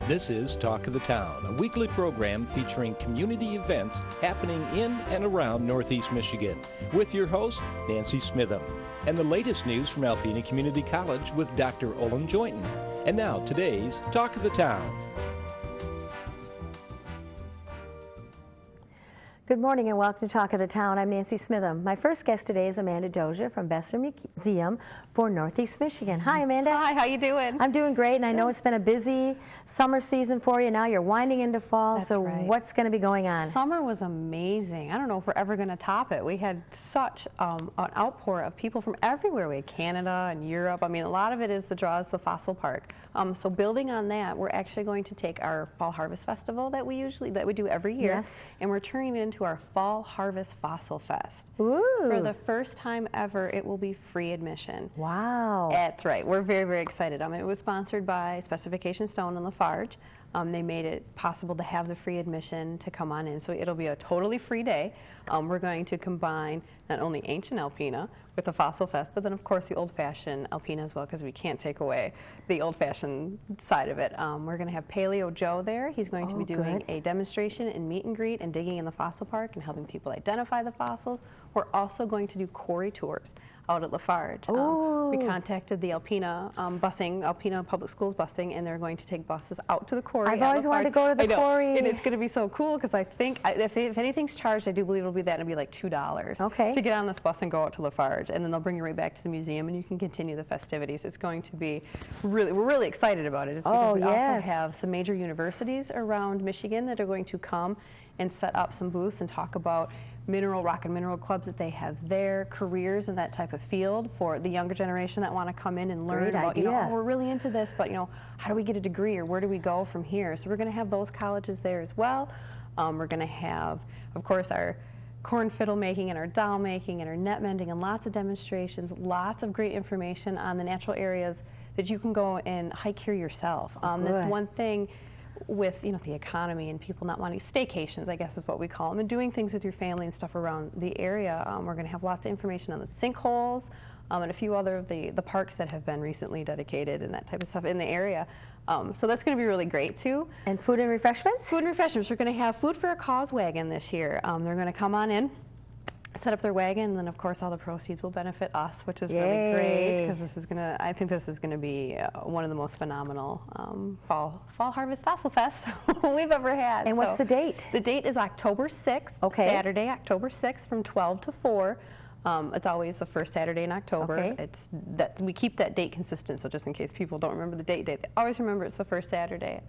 This is Talk of the Town, a weekly program featuring community events happening in and around Northeast Michigan, with your host, Nancy Smithem, and the latest news from Alpena Community College with Dr. Olin Joynton. And now, today's Talk of the Town. Good morning and welcome to Talk of the Town. I'm Nancy Smithem. My first guest today is Amanda Dozier from Besser Museum for Northeast Michigan. Hi, Amanda. Hi, how you doing? I'm doing great, and I know it's been a busy summer season for you. Now you're winding into fall, That's so right. What's going to be going on? Summer was amazing. I don't know if we're ever going to top it. We had such an outpour of people from everywhere. We had Canada and Europe. I mean, a lot of it is the draws, the Fossil Park. So building on that, we're actually going to take our Fall Harvest Festival that we do every year, yes, and we're turning it into our Fall Harvest Fossil Fest. Ooh. For the first time ever, it will be free admission. Wow. That's right. We're very, very excited. It was sponsored by Specification Stone and Lafarge. They made it possible to have the free admission to come on in, so it'll be a totally free day. We're going to combine not only ancient Alpena with the Fossil Fest, but then of course the old-fashioned Alpena as well, because we can't take away the old-fashioned side of it. We're going to have Paleo Joe there. He's going to be doing a demonstration and meet and greet and digging in the fossil park and helping people identify the fossils. We're also going to do quarry tours out at Lafarge. We contacted the Alpena Alpena Public Schools busing, and they're going to take buses out to the quarry. I've always wanted to go to the quarry. And it's going to be so cool, because I think if anything's charged, I do believe it'll be that. It'll be like $2 to get on this bus and go out to Lafarge, and then they'll bring you right back to the museum, and you can continue the festivities. It's going to be we're really excited about it. It's because we also have some major universities around Michigan that are going to come and set up some booths and talk about rock and mineral clubs that they have there, careers in that type of field for the younger generation that want to come in and learn about, we're really into this, but how do we get a degree, or where do we go from here? So we're going to have those colleges there as well. We're going to have, of course, our corn fiddle making and our doll making and our net mending, and lots of demonstrations, lots of great information on the natural areas that you can go and hike here yourself. That's one thing with the economy and people not wanting staycations, I guess is what we call them, and doing things with your family and stuff around the area. We're going to have lots of information on the sinkholes and a few other of the parks that have been recently dedicated and that type of stuff in the area. So that's going to be really great too. And food and refreshments? Food and refreshments. We're going to have Food for a Cause wagon this year. They're going to come on in, set up their wagon, and then of course all the proceeds will benefit us, which is really great, because I think this is going to be one of the most phenomenal fall harvest fossil fests we've ever had. And what's the date? The date is October 6th, Saturday, October 6th from 12 to 4. It's always the first Saturday in October. We keep that date consistent, so just in case people don't remember the date, they always remember it's the first Saturday.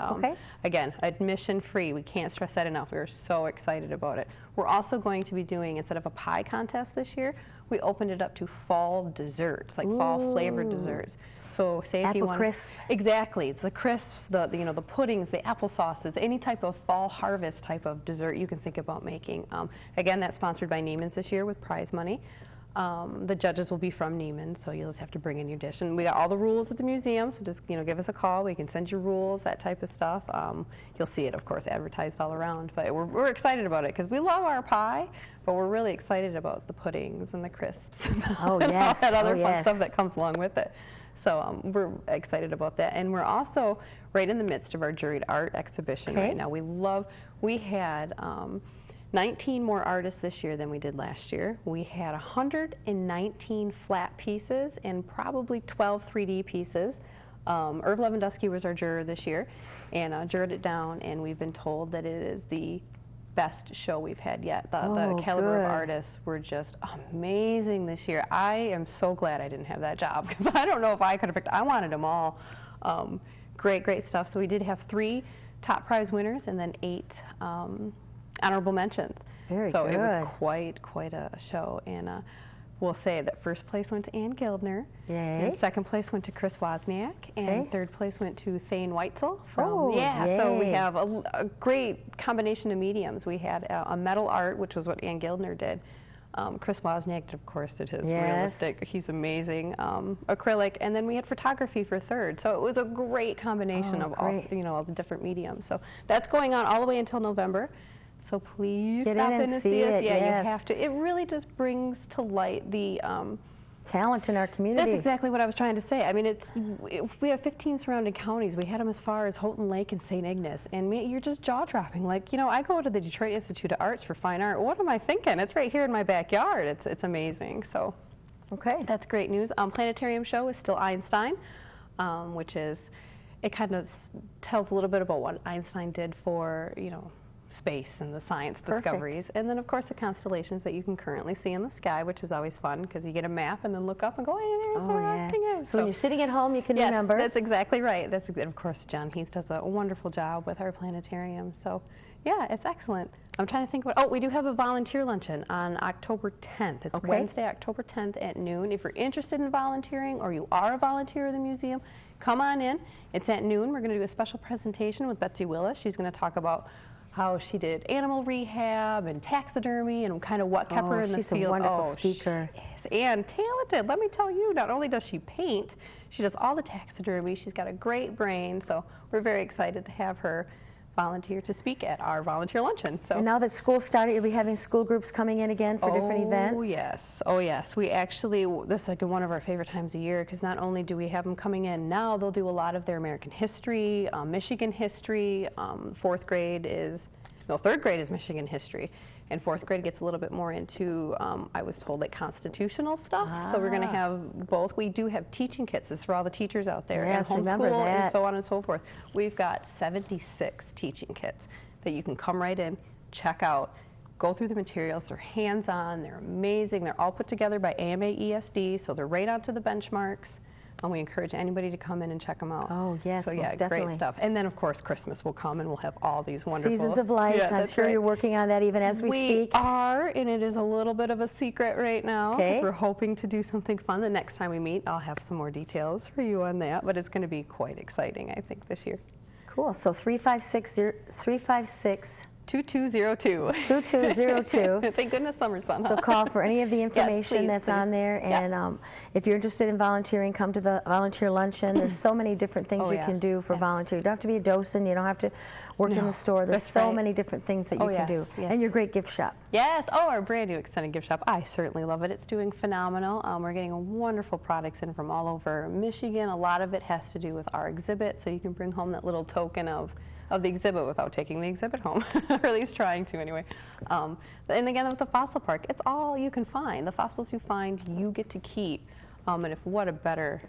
Again, admission free. We can't stress that enough. We're so excited about it. We're also going to be doing, instead of a pie contest this year, we opened it up to fall desserts, like fall flavored desserts. So say if you want crisp. Exactly. It's the crisps, the puddings, the apple sauces, any type of fall harvest type of dessert you can think about making. Again, that's sponsored by Neiman's this year with prize money. The judges will be from Neiman's, so you'll just have to bring in your dish. And we got all the rules at the museum, so just give us a call. We can send you rules, that type of stuff. You'll see it, of course, advertised all around. But we're excited about it, because we love our pie, but we're really excited about the puddings and the crisps and all that other fun stuff that comes along with it. So we're excited about that. And we're also right in the midst of our juried art exhibition right now. We had 19 more artists this year than we did last year. We had 119 flat pieces and probably 12 3D pieces. Irv Lewandowski was our juror this year, and juried it down, and we've been told that it is the best show we've had yet. The caliber of artists were just amazing this year. I am so glad I didn't have that job, because I don't know if I could have picked. I wanted them all. Great stuff. So we did have 3 top prize winners and then 8 honorable mentions. Very so good. It was quite a show, and we'll say that first place went to Ann Gildner, and second place went to Chris Wozniak, and third place went to Tane Weitzel from so we have a great combination of mediums. We had a metal art, which was what Ann Gildner did. Chris Wozniak, of course, did his realistic. He's amazing. Acrylic, and then we had photography for third. So it was a great combination of all the different mediums. So that's going on all the way until November. So please Get stop in and see us. it. Yeah, you have to. It really just brings to light the talent in our community. That's exactly what I was trying to say. I mean, we have 15 surrounding counties. We had them as far as Houghton Lake and St. Ignace, and you're just jaw-dropping. Like, you know, I go to the Detroit Institute of Arts for Fine Art. What am I thinking? It's right here in my backyard. It's amazing. So, okay, that's great news. Planetarium show is still Einstein, which is, it kind of tells a little bit about what Einstein did for, you know, space and the science discoveries. And then, of course, the constellations that you can currently see in the sky, which is always fun because you get a map and then look up and go, hey, there's where everything is. So when you're sitting at home, you can remember. That's exactly right. Of course, John Heath does a wonderful job with our planetarium. So, yeah, it's excellent. I'm trying to think about, we do have a volunteer luncheon on October 10th. It's Wednesday, October 10th at noon. If you're interested in volunteering or you are a volunteer of the museum, come on in. It's at noon. We're going to do a special presentation with Betsy Willis. She's going to talk about how she did animal rehab and taxidermy and kind of what kept her in the field. She's a wonderful speaker. She is, and talented. Let me tell you, not only does she paint, she does all the taxidermy. She's got a great brain, so we're very excited to have her volunteer to speak at our volunteer luncheon. So. And now that school started, you'll be having school groups coming in again for different events? Oh yes. We actually, this is like one of our favorite times of year because not only do we have them coming in now, they'll do a lot of their American history, Michigan history. Third grade is Michigan history. And fourth grade gets a little bit more into, I was told, like constitutional stuff. So we're going to have both. We do have teaching kits. This is for all the teachers out there. Yes, and remember homeschool that. and so on and so forth. We've got 76 teaching kits that you can come right in, check out, go through the materials. They're hands-on. They're amazing. They're all put together by AMA ESD, so they're right onto the benchmarks. And we encourage anybody to come in and check them out. Oh, yes, so, yeah, most definitely. great stuff. And then, of course, Christmas will come and we'll have all these wonderful... Seasons of Lights. Yeah, I'm sure you're working on that even as we speak. We are, and it is a little bit of a secret right now. Okay. We're hoping to do something fun. The next time we meet, I'll have some more details for you on that, but it's going to be quite exciting, I think, this year. Cool. So 356... 2202. 2202. Thank goodness summer's on. So call for any of the information yes, please. on there. And if you're interested in volunteering, come to the volunteer luncheon. There's so many different things you can do for volunteer. You don't have to be a docent. You don't have to work in the store. There's so many different things that you can do. Yes. And your great gift shop. Yes. Oh, our brand new extended gift shop. I certainly love it. It's doing phenomenal. We're getting wonderful products in from all over Michigan. A lot of it has to do with our exhibit, so you can bring home that little token of the exhibit without taking the exhibit home, or at least trying to anyway. And again, with the fossil park, it's all you can find. The fossils you find, you get to keep. And if what a better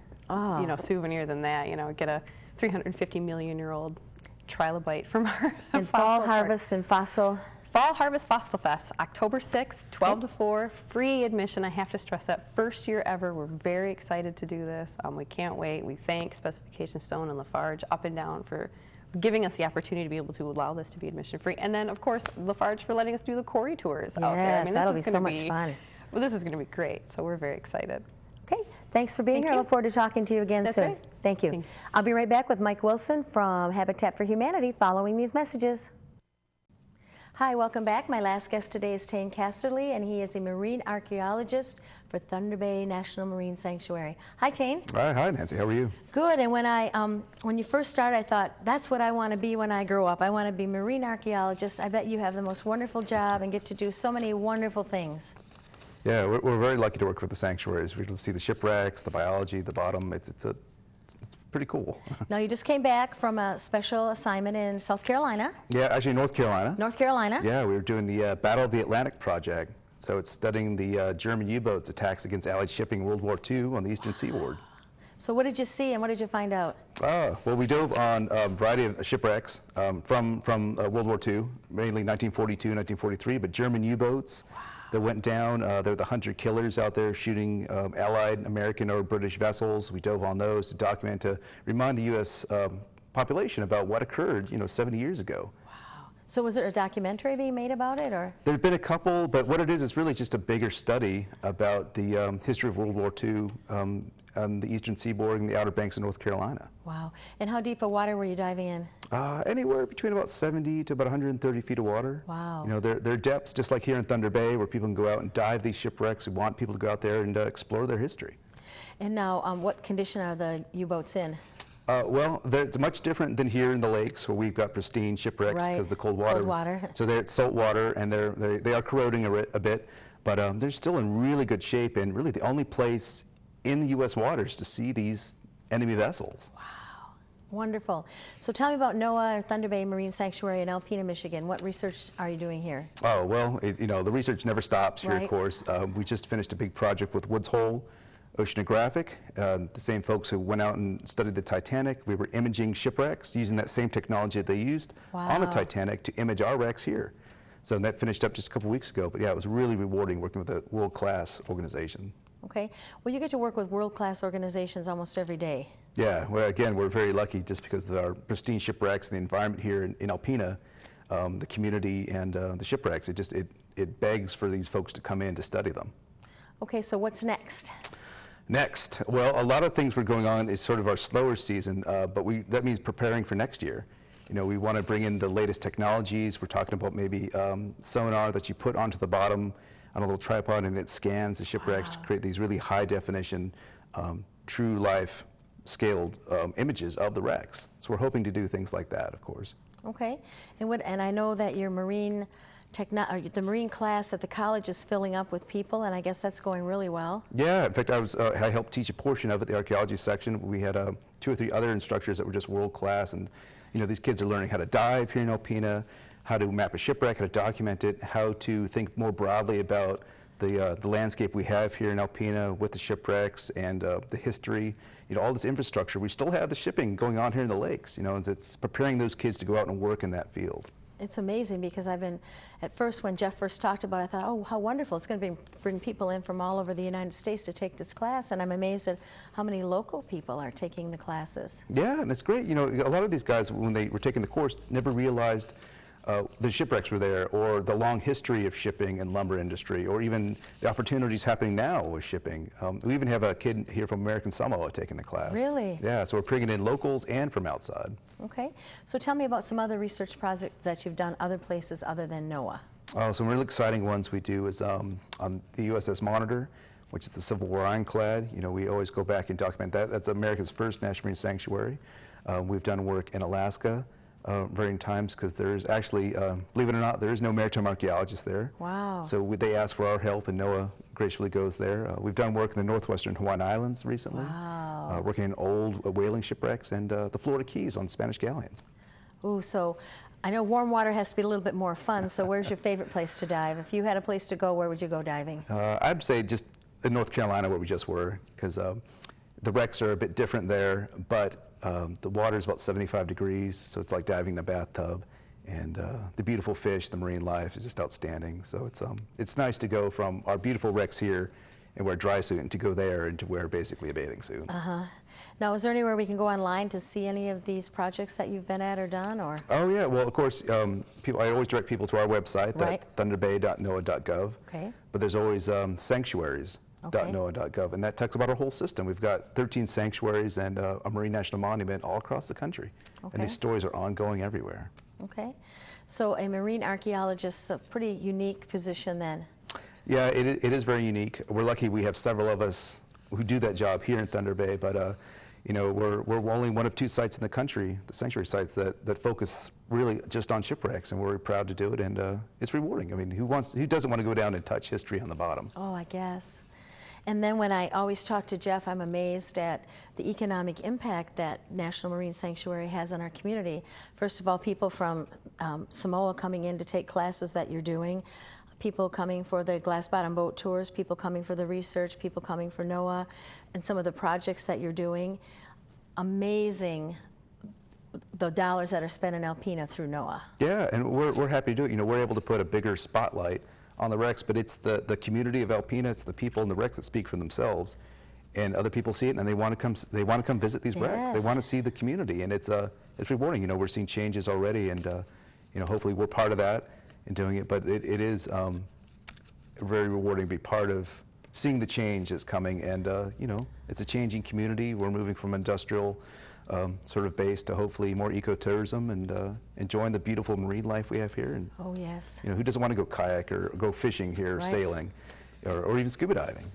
souvenir than that, get a 350 million year old trilobite from our and Fall Harvest and Fossil. Fall Harvest Fossil Fest, October 6th, 12 to 4, free admission. I have to stress that, first year ever. We're very excited to do this. We can't wait. We thank Specification Stone and Lafarge up and down for giving us the opportunity to be able to allow this to be admission free. And then, of course, Lafarge for letting us do the quarry tours out there. Yes, that'll be so much fun. Well, this is going to be great, so we're very excited. Okay, thanks for being here. I look forward to talking to you again soon. Right. Thank you. I'll be right back with Mike Wilson from Habitat for Humanity following these messages. Hi, welcome back. My last guest today is Tane Casserley, and he is a marine archaeologist for Thunder Bay National Marine Sanctuary. Hi, Tane. Hi, Nancy. How are you? Good. And when you first started, I thought, that's what I want to be when I grow up. I want to be marine archaeologist. I bet you have the most wonderful job and get to do so many wonderful things. Yeah, we're very lucky to work with the sanctuaries. We get to see the shipwrecks, the biology, the bottom. It's pretty cool. Now, you just came back from a special assignment in South Carolina. Yeah, actually North Carolina. North Carolina. Yeah, we were doing the Battle of the Atlantic project. So it's studying the German U-boats attacks against Allied shipping in World War II on the Eastern Seaboard. So what did you see and what did you find out? Well, we dove on a variety of shipwrecks from World War II, mainly 1942, 1943, but German U-boats that went down. They're the hunter-killers out there shooting Allied, American, or British vessels. We dove on those to document, to remind the U.S. Population about what occurred, 70 years ago. So was there a documentary being made about it, or? There've been a couple, but what it is really just a bigger study about the history of World War II on the Eastern Seaboard and the Outer Banks of North Carolina. Wow. And how deep of water were you diving in? Anywhere between about 70 to about 130 feet of water. Wow. They're depths just like here in Thunder Bay, where people can go out and dive these shipwrecks. We want people to go out there and explore their history. And now, what condition are the U-boats in? Well, it's much different than here in the lakes, where we've got pristine shipwrecks because of the cold water. Cold water. So it's salt water, and they are corroding a bit, but they're still in really good shape. And really, the only place in the U.S. waters to see these enemy vessels. Wow. Wonderful. So tell me about NOAA, Thunder Bay Marine Sanctuary in Alpena, Michigan. What research are you doing here? Oh, well, the research never stops here, of course. We just finished a big project with Woods Hole Oceanographic, the same folks who went out and studied the Titanic. We were imaging shipwrecks using that same technology that they used on the Titanic to image our wrecks here. So that finished up just a couple weeks ago. But yeah, it was really rewarding working with a world-class organization. Okay. Well, you get to work with world-class organizations almost every day. Yeah. Well, again, we're very lucky just because of our pristine shipwrecks and the environment here in Alpena, the community and the shipwrecks. It begs for these folks to come in to study them. Okay. So what's next? Next, well, a lot of things we're going on is sort of our slower season, but that means preparing for next year. We want to bring in the latest technologies. We're talking about maybe sonar that you put onto the bottom on a little tripod and it scans the shipwrecks to create these really high definition, true life scaled images of the wrecks. So we're hoping to do things like that, of course. Okay. And I know that your the Marine class at the college is filling up with people, and I guess that's going really well. Yeah, in fact, I helped teach a portion of it, the archaeology section. We had 2 or 3 other instructors that were just world class, and these kids are learning how to dive here in Alpena, how to map a shipwreck, how to document it, how to think more broadly about the landscape we have here in Alpena with the shipwrecks and the history. All this infrastructure. We still have the shipping going on here in the lakes. It's preparing those kids to go out and work in that field. It's amazing because at first when Jeff first talked about it, I thought, oh, how wonderful. It's going to bring people in from all over the United States to take this class, and I'm amazed at how many local people are taking the classes. Yeah, and it's great. A lot of these guys, when they were taking the course, never realized the shipwrecks were there, or the long history of shipping and lumber industry, or even the opportunities happening now with shipping. We even have a kid here from American Samoa taking the class. Really? Yeah, so we're bringing in locals and from outside. Okay. So tell me about some other research projects that you've done other places other than NOAA. Some really exciting ones we do is on the USS Monitor, which is the Civil War ironclad. We always go back and document that. That's America's first National Marine Sanctuary. We've done work in Alaska varying times because there's actually, believe it or not, there is no maritime archaeologist there. Wow. So they ask for our help, and NOAA graciously goes there. We've done work in the northwestern Hawaiian Islands recently. Wow. Working in old whaling shipwrecks and the Florida Keys on Spanish galleons. Ooh, so I know warm water has to be a little bit more fun, so where's your favorite place to dive? If you had a place to go, where would you go diving? I'd say just in North Carolina where we just were, because the wrecks are a bit different there, but the water is about 75 degrees, so it's like diving in a bathtub. And the beautiful fish, the marine life is just outstanding. So it's nice to go from our beautiful wrecks here and wear a dry suit and to go there and to wear basically a bathing suit. Uh-huh. Now, is there anywhere we can go online to see any of these projects that you've been at or done? Or? Oh, yeah. Well, of course, I always direct people to our website, right. thunderbay.noaa.gov. Okay. But there's always sanctuaries.noaa.gov, and that talks about our whole system. We've got 13 sanctuaries and a marine national monument all across the country. Okay. And these stories are ongoing everywhere. Okay. So a marine archaeologist is a pretty unique position then. Yeah, it is very unique. We're lucky we have several of us who do that job here in Thunder Bay, but we're only one of 2 sites in the country, the sanctuary sites, that focus really just on shipwrecks, and we're proud to do it, and it's rewarding. I mean, who doesn't want to go down and touch history on the bottom? Oh, I guess. And then when I always talk to Jeff, I'm amazed at the economic impact that National Marine Sanctuary has on our community. First of all, people from Samoa coming in to take classes that you're doing, people coming for the glass bottom boat tours, people coming for the research, people coming for NOAA, and some of the projects that you're doing. Amazing the dollars that are spent in Alpena through NOAA. Yeah, and we're happy to do it. We're able to put a bigger spotlight on the wrecks, but it's the community of Alpena, it's the people in the wrecks that speak for themselves, and other people see it and they want to come visit these wrecks. They want to see the community, and it's rewarding. We're seeing changes already, and hopefully we're part of that in doing it. But it is very rewarding to be part of seeing the change that's coming, and it's a changing community. We're moving from industrial sort of base to hopefully more ecotourism and enjoying the beautiful marine life we have here. And oh yes, who doesn't want to go kayak or go fishing here, or sailing, or even scuba diving?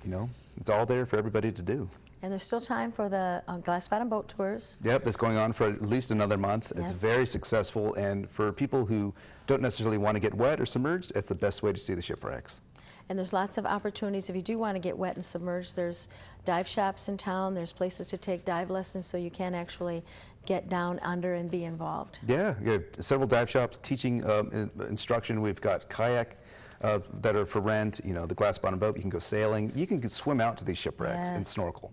It's all there for everybody to do. And there's still time for the glass bottom boat tours. Yep, that's going on for at least another month. Yes. It's very successful, and for people who don't necessarily want to get wet or submerged, it's the best way to see the shipwrecks. And there's lots of opportunities if you do want to get wet and submerged. There's dive shops in town. There's places to take dive lessons so you can actually get down under and be involved. Yeah, we have several dive shops teaching instruction. We've got kayak that are for rent, you know, the glass bottom boat. You can go sailing. You can swim out to these shipwrecks and snorkel.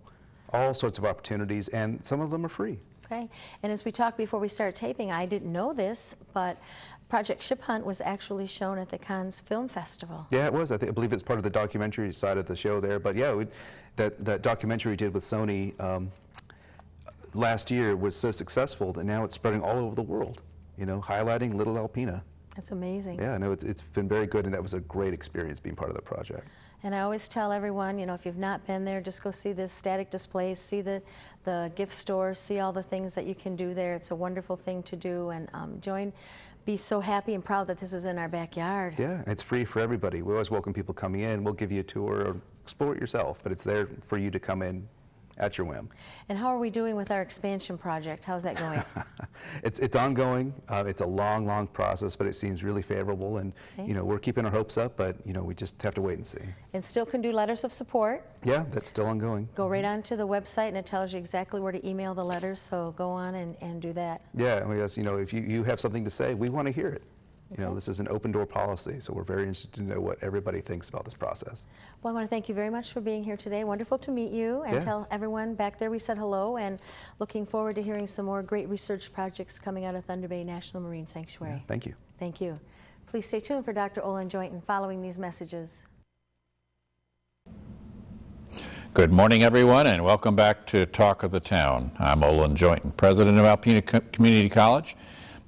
All sorts of opportunities, and some of them are free. Okay, and as we talked before we started taping, I didn't know this, but Project Ship Hunt was actually shown at the Cannes Film Festival. Yeah, it was. I believe it's part of the documentary side of the show there. But yeah, that documentary we did with Sony last year was so successful that now it's spreading all over the world, you know, highlighting Little Alpena. That's amazing. Yeah, I know it's been very good, and that was a great experience being part of the project. And I always tell everyone, you know, if you've not been there, just go see the static displays, see the gift store, see all the things that you can do there. It's a wonderful thing to do, and be so happy and proud that this is in our backyard. Yeah, and it's free for everybody. We always welcome people coming in. We'll give you a tour or explore it yourself, but it's there for you to come in at your whim. And how are we doing with our expansion project? How's that going? It's ongoing. It's a long process, but it seems really favorable, and you know, we're keeping our hopes up, but you know, we just have to wait and see. And still can do letters of support. Yeah, that's still ongoing. Go right onto the website, and it tells you exactly where to email the letters, so go on and do that. Yeah, I guess, you know, if you have something to say, we want to hear it. You know, this is an open door policy, so we're very interested to know what everybody thinks about this process. Well, I want to thank you very much for being here today. Wonderful to meet you, and tell everyone back there we said hello, and looking forward to hearing some more great research projects coming out of Thunder Bay National Marine Sanctuary. Yeah, thank you. Thank you. Please stay tuned for Dr. Olin Joynton following these messages. Good morning, everyone, and welcome back to Talk of the Town. I'm Olin Joynton, president of Alpena Community College.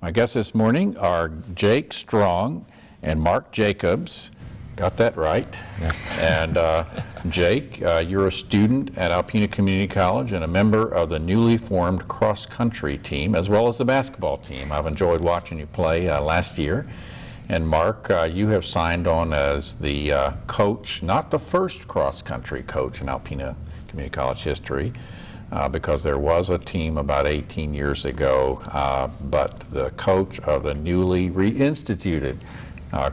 My guests this morning are Jake Strong and Mark Jacobs. Got that right? And Jake, you're a student at Alpena Community College and a member of the newly formed cross-country team, as well as the basketball team. I've enjoyed watching you play last year. And Mark, you have signed on as the coach, not the first cross-country coach in Alpena Community College history, because there was a team about 18 years ago, but the coach of the newly reinstituted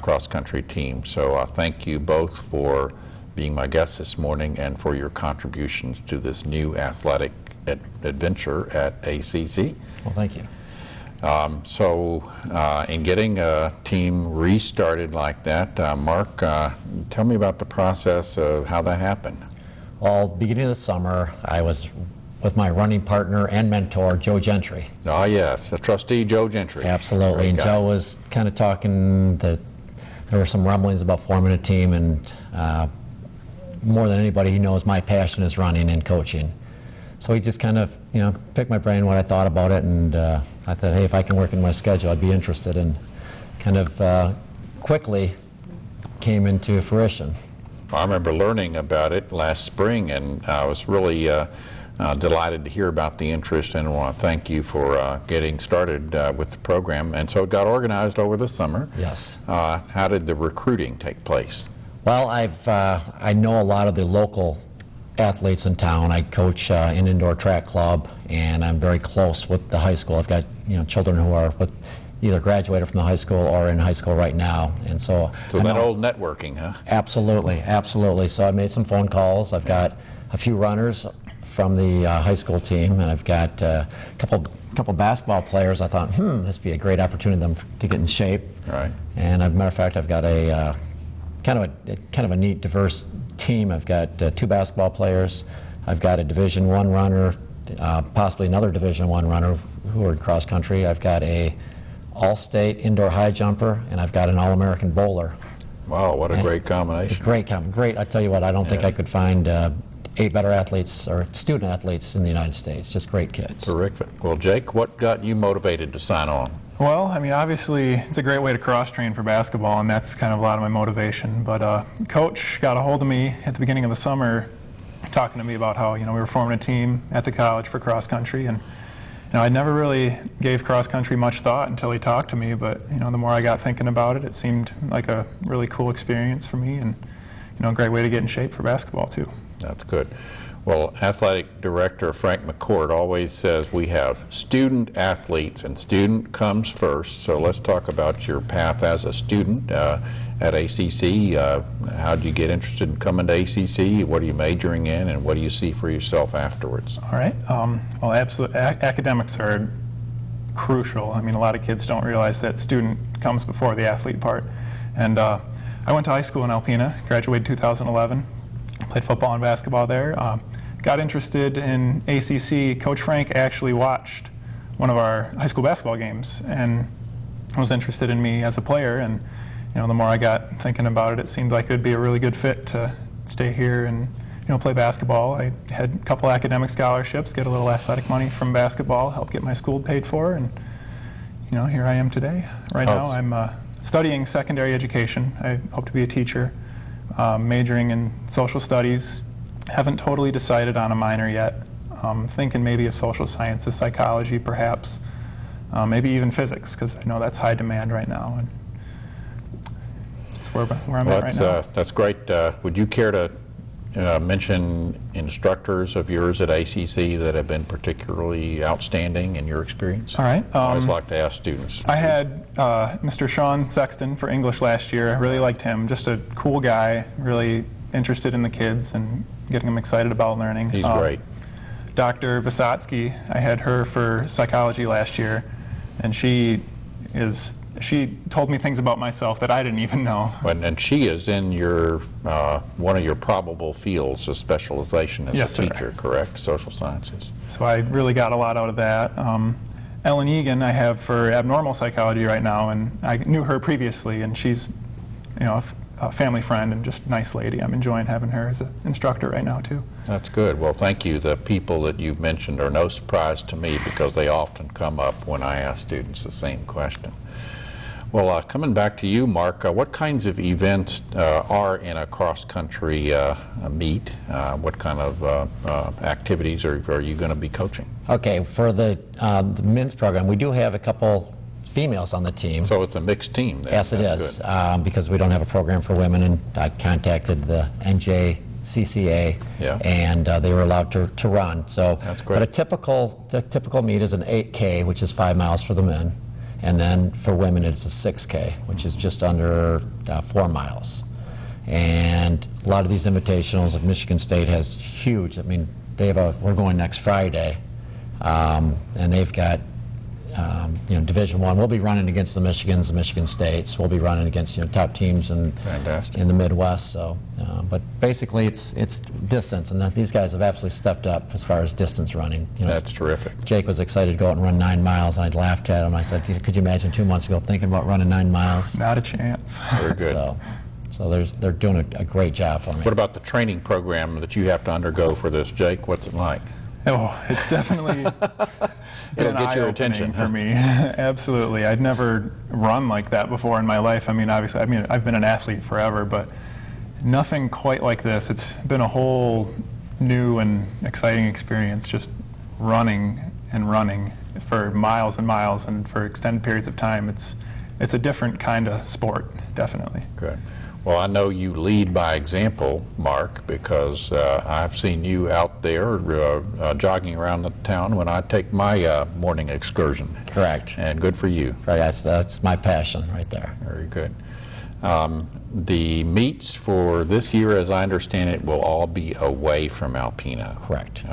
cross-country team. So thank you both for being my guests this morning and for your contributions to this new athletic adventure at ACC. Well, thank you. In getting a team restarted like that, Mark, tell me about the process of how that happened. Well, beginning of the summer, I was with my running partner and mentor, Joe Gentry. Oh, yes, the trustee, Joe Gentry. Absolutely, and Joe was kind of talking that there were some rumblings about forming a team, and more than anybody, he knows my passion is running and coaching. So he just kind of, you know, picked my brain what I thought about it, and I thought, hey, if I can work in my schedule, I'd be interested, and kind of quickly came into fruition. I remember learning about it last spring, and I was really delighted to hear about the interest, and I want to thank you for getting started with the program. And so it got organized over the summer. Yes. How did the recruiting take place? Well, I know a lot of the local athletes in town. I coach an indoor track club, and I'm very close with the high school. I've got, you know, children who are either graduated from the high school or in high school right now, and so that old networking, huh? Absolutely, absolutely. So I made some phone calls. I've got a few runners from the high school team, and I've got a couple basketball players. I thought, this would be a great opportunity for them to get in shape. Right. And as a matter of fact, I've got a kind of a neat, diverse team. I've got 2 basketball players. I've got a Division I runner, possibly another Division I runner who are in cross country. I've got a all-state indoor high jumper, and I've got an all-American bowler. Wow, what a great combination. Great. I tell you what, I don't think I could find 8 better athletes or student athletes in the United States. Just great kids. Terrific. Well, Jake, what got you motivated to sign on? Well, I mean, obviously, it's a great way to cross-train for basketball, and that's kind of a lot of my motivation. But Coach got a hold of me at the beginning of the summer, talking to me about how, you know, we were forming a team at the college for cross-country, and you know, I never really gave cross-country much thought until he talked to me. But you know, the more I got thinking about it, it seemed like a really cool experience for me, and you know, a great way to get in shape for basketball too. That's good. Well, athletic director Frank McCourt always says we have student athletes, and student comes first. So let's talk about your path as a student at ACC. How did you get interested in coming to ACC? What are you majoring in, and what do you see for yourself afterwards? All right. Well, absolutely. Academics are crucial. I mean, a lot of kids don't realize that student comes before the athlete part. And I went to high school in Alpena, graduated 2011, played football and basketball there. Got interested in ACC. Coach Frank actually watched one of our high school basketball games and was interested in me as a player. And the more I got thinking about it, it seemed like it would be a really good fit to stay here and play basketball. I had a couple academic scholarships, get a little athletic money from basketball, help get my school paid for, and here I am today. Right now I'm studying secondary education. I hope to be a teacher, majoring in social studies. Haven't totally decided on a minor yet. Thinking maybe a social sciences, psychology perhaps, maybe even physics, because I know that's high demand right now. And that's where I'm at right now. That's great. Would you care to mention instructors of yours at ACC that have been particularly outstanding in your experience? All right. I always like to ask students. I had Mr. Sean Sexton for English last year. I really liked him. Just a cool guy, really interested in the kids and getting them excited about learning. He's great. Dr. Vysotsky, I had her for psychology last year, and she told me things about myself that I didn't even know. And she is in your one of your probable fields of specialization as a teacher, correct? Social sciences. So I really got a lot out of that. Ellen Egan I have for abnormal psychology right now, and I knew her previously, and she's a family friend and just a nice lady. I'm enjoying having her as an instructor right now too. That's good. Well, thank you. The people that you've mentioned are no surprise to me because they often come up when I ask students the same question. Well, coming back to you, Mark, what kinds of events are in a cross-country meet? What kind of activities are you going to be coaching? Okay, for the men's program, we do have a couple females on the team. So it's a mixed team then. Yes, it is, because we don't have a program for women, and I contacted the NJCCA, and they were allowed to run. So, that's great. But the typical meet is an 8K, which is 5 miles for the men, and then for women it's a 6K, which is just under 4 miles. And a lot of these invitationals of Michigan State has huge. I mean, we're going next Friday, and they've got Division I. We'll be running against the Michigans, the Michigan States. We'll be running against top teams in the Midwest. So, but basically, it's distance, and these guys have absolutely stepped up as far as distance running. That's terrific. Jake was excited to go out and run 9 miles, and I laughed at him. I said, "Could you imagine 2 months ago thinking about running 9 miles?" Not a chance. Very good. So they're doing a great job for me. What about the training program that you have to undergo for this, Jake? What's it like? Oh, it's definitely it'll get your attention for me. Absolutely. I'd never run like that before in my life. I mean, obviously, I've been an athlete forever, but nothing quite like this. It's been a whole new and exciting experience, just running and running for miles and miles and for extended periods of time. It's a different kind of sport, definitely. Good. Well, I know you lead by example, Mark, because I've seen you out there jogging around the town when I take my morning excursion. Correct. And good for you. Right, that's my passion right there. Very good. The meets for this year, as I understand it, will all be away from Alpena. Correct.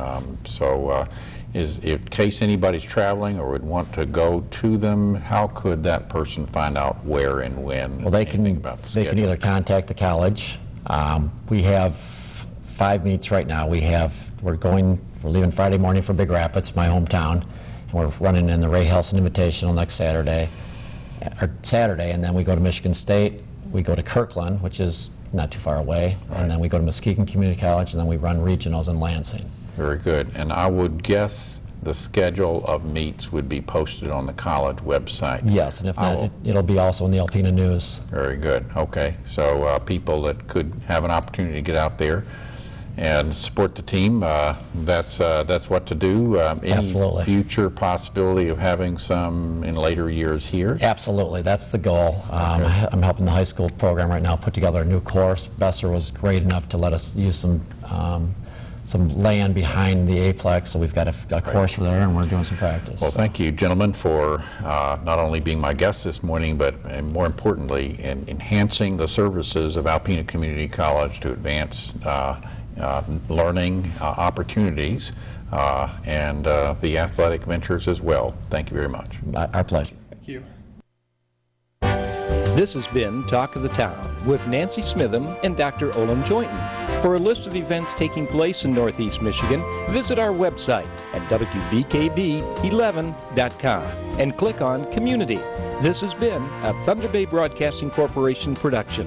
In case anybody's traveling or would want to go to them, how could that person find out where and when? Well, they can either contact the college. We have 5 meets right now. We're leaving Friday morning for Big Rapids, my hometown, and we're running in the Ray Helson Invitational next Saturday, and then we go to Michigan State. We go to Kirkland, which is not too far away, and then we go to Muskegon Community College, and then we run regionals in Lansing. Very good. And I would guess the schedule of meets would be posted on the college website. Yes, and if not, it'll be also in the Alpena News. Very good. Okay. So people that could have an opportunity to get out there and support the team, that's what to do. Absolutely. Any future possibility of having some in later years here? Absolutely. That's the goal. I'm helping the high school program right now put together a new course. Besser was great enough to let us use some some land behind the Aplex, so we've got a course there, and we're doing some practice. Well, thank you, gentlemen, for not only being my guests this morning, but and more importantly, in enhancing the services of Alpena Community College to advance learning opportunities and the athletic ventures as well. Thank you very much. Our pleasure. Thank you. This has been Talk of the Town with Nancy Smithem and Dr. Olin Joynton. For a list of events taking place in Northeast Michigan, visit our website at wbkb11.com and click on Community. This has been a Thunder Bay Broadcasting Corporation production.